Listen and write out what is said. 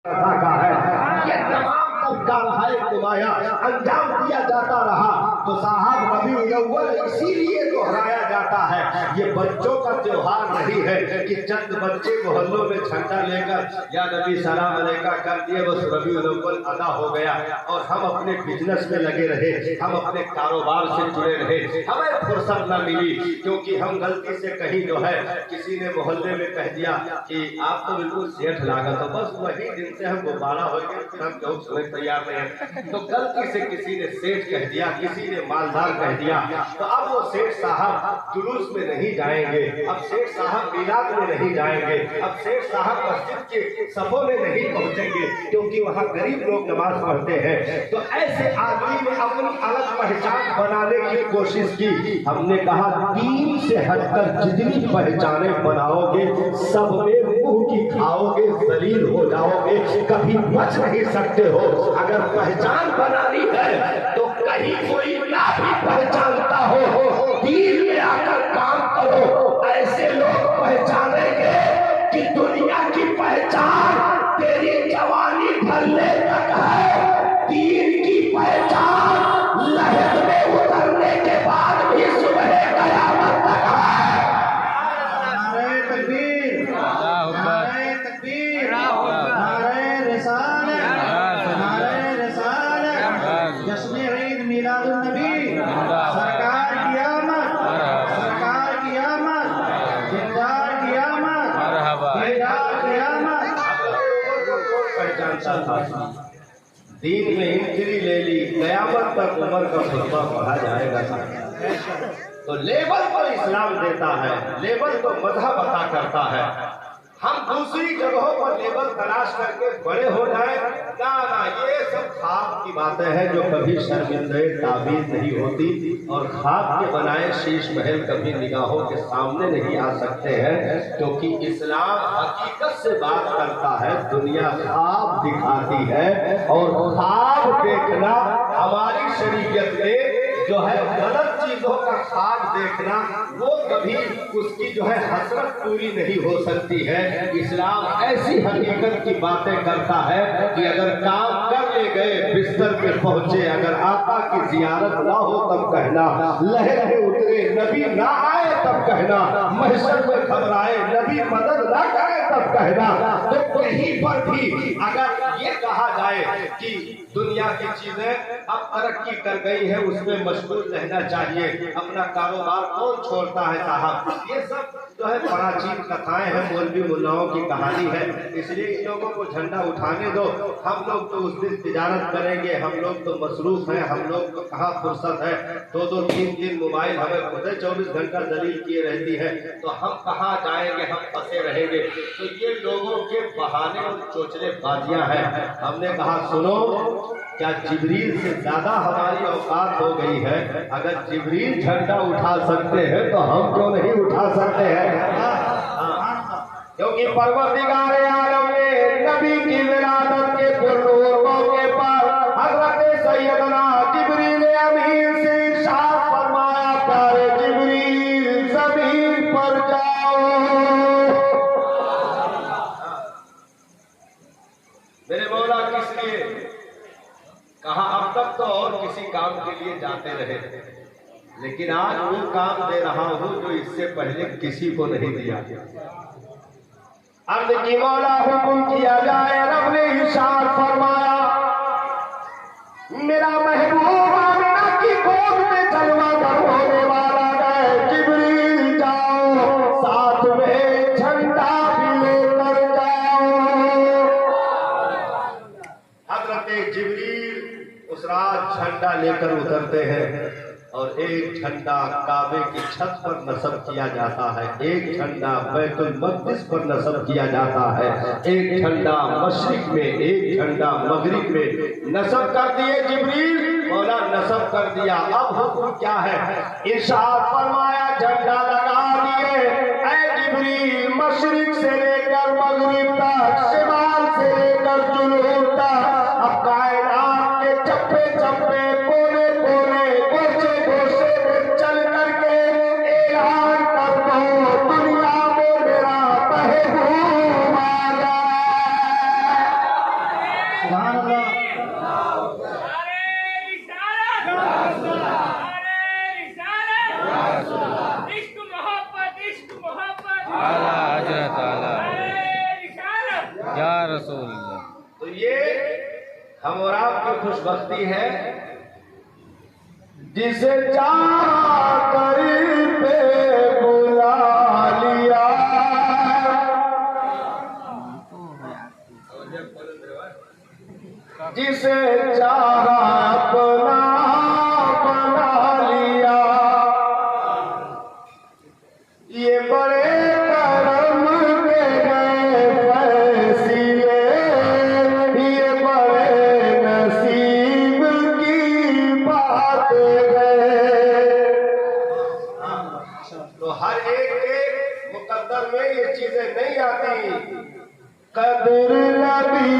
का है। ये तमाम तब का रहा नुमाया अंजाम दिया जाता रहा तो साहब रबीउल अव्वल इसीलिए दोहराया जाता है। ये बच्चों का त्योहार नहीं है कि चंद बच्चे मोहल्लों में झंडा लेकर या नबी सलाम अलैका कर दिए बस रबीउल अव्वल अदा हो गया और हम अपने बिजनेस में लगे रहे, हम अपने कारोबार से जुड़े रहे, हमें फुर्सत न मिली क्योंकि हम गलती से कहीं जो है किसी ने मोहल्ले में कह दिया कि आप तो बिल्कुल सेठ लागत हो, बस वही दिन से हम गुब्बारा हो गए, हम जोक सुनने तैयार नहीं है। तो गलती से किसी ने सेठ कह दिया, किसी ने मालदार कह दिया, तो अब वो सेठ साहब जुलूस में नहीं जाएंगे, अब सेठ साहब मिलाद में नहीं जाएंगे, अब सेठ साहब मस्जिद के सफों में नहीं पहुंचेंगे क्योंकि वहाँ गरीब लोग नमाज पढ़ते हैं। तो ऐसे आदमी ने अपनी अलग पहचान बनाने की कोशिश की। हमने कहा दीन से हटकर जितनी पहचाने बनाओगे सब में मुंह की खाओगे, जलील हो जाओगे, कभी बच नहीं सकते हो। अगर पहचान बनानी है तो कहीं कोई ना भी पहचानता हो दीन में आकर काम करो, ऐसे लोग पहचानेंगे कि दुनिया की पहचान तेरी जवानी भरने तक है, दीन की पहचान लहर में उतरने के बाद भी सुबह कयामत तक है। नारे तकबीर, नारे तकबीर, नारे रिसालत, नारे रिसालत, जश्न ईद मिलादुन नबी, सरकार की आमद, सरकार की आमद, दिलदार की आमद, दिलदार की आमद। पहचानता था दीन में हिंदरी ले ली, कयामत तक उम्र का खुतबा पढ़ा जाएगा। तो लेबल पर इस्लाम देता है, लेबल तो मजहब अता करता है। हम दूसरी जगहों पर लेबल तलाश करके बड़े हो जाए ना, ये सब ख्वाब की बातें हैं जो कभी शर्मिंदे ताबीर नहीं होती और ख्वाब के बनाए शीश महल कभी निगाहों के सामने नहीं आ सकते हैं क्योंकि इस्लाम हकीकत से बात करता है, दुनिया ख्वाब दिखाती है और ख्वाब देखना हमारी शरीयत में जो है गलत चीजों का ख्वाब देखना वो कभी उसकी जो है हसरत पूरी नहीं हो सकती है। इस्लाम ऐसी हकीकत की बातें करता है कि अगर काम कर ले गए बिस्तर पे पहुंचे, अगर आका की जियारत ना हो तब कहना, लहरें उतरे नबी ना आए तब कहना, महशर में घबराए नबी मदद ना करे तब कहना। तो कहीं पर भी अगर ये कहा जाए कि दुनिया की चीजें अब तरक्की कर गई है उसमें मशगूल रहना चाहिए, अपना कारोबार कौन छोड़ता है साहब, ये सब जो है प्राचीन कथाएं हैं, मौलवी मुल्लाओं की कहानी है। इसलिए इन लोगों को झंडा उठाने दो, हम लोग तो उस दिन तिजारत करेंगे, हम लोग तो मसरूफ हैं, हम लोग को कहाँ फुर्सत है, 2-2 3-3 मोबाइल हमें खुद 24 घंटा दलील किए रहती है, तो हम कहाँ जाएंगे, हम फंसे रहेंगे। तो ये लोगों के बहाने और चोचले बाजियां हैं। हमने कहा सुनो, क्या जिब्रील से ज्यादा हमारी औकात हो गई है? अगर जिब्रील झंडा उठा सकते हैं तो हम क्यों नहीं उठा सकते हैं? क्योंकि परवरदिगार आलम ने नबी की विलादत के पुरनूर मौके पर हजरत सैयदना जिब्रील अमीन से इरशाद फरमाया, प्यारे जिब्रील जमीन पर जाओ। मेरे मौला किस लिए कहा? अब तक तो और किसी काम के लिए जाते रहे, लेकिन आज वो काम दे रहा हूं जो इससे पहले किसी को नहीं दिया। अर्ज़ की मौला हुक्म किया जाए, रब ने इरशाद फरमाया, मेरा महबूब आमिना की गोद में जलवा गर होने वाला है, जिब्रील जाओ साथ में झंडा भी लेकर जाओ। हजरत जिब्रील उस रात झंडा लेकर उतरते हैं और एक झंडा काबे की छत पर नस्ब किया जाता है, एक झंडा बैतुल मक़दिस पर नस्ब किया जाता है, एक झंडा मशरिक में, एक झंडा मगरिब में नस्ब कर दिए जिब्रील, मौला नस्ब कर दिया। अब हुक्म क्या है? इरशाद फरमाया, झंडा लगा दिए ऐ जिब्रील, मशरिक से लेकर मगरिब तक, शिमाल से लेकर जुनूब तक, अब कायनात के चप्पे चप्पे, कोने कोने, गोशे गोशे में चल करके ऐलान कर दो, दुनिया में मेरा महबूब आ गया। या रसूल अल्लाह। तो ये हम और आपकी खुशबख्ती है, जिसे चाह करीब पे बुला लिया, जिसे चाह अपना बना लिया। ये बड़े करम के गए फैसले, ये बड़े नसीब की बातें गए। तो हर एक के मुकद्दर में ये चीजें नहीं आती। कदर नबी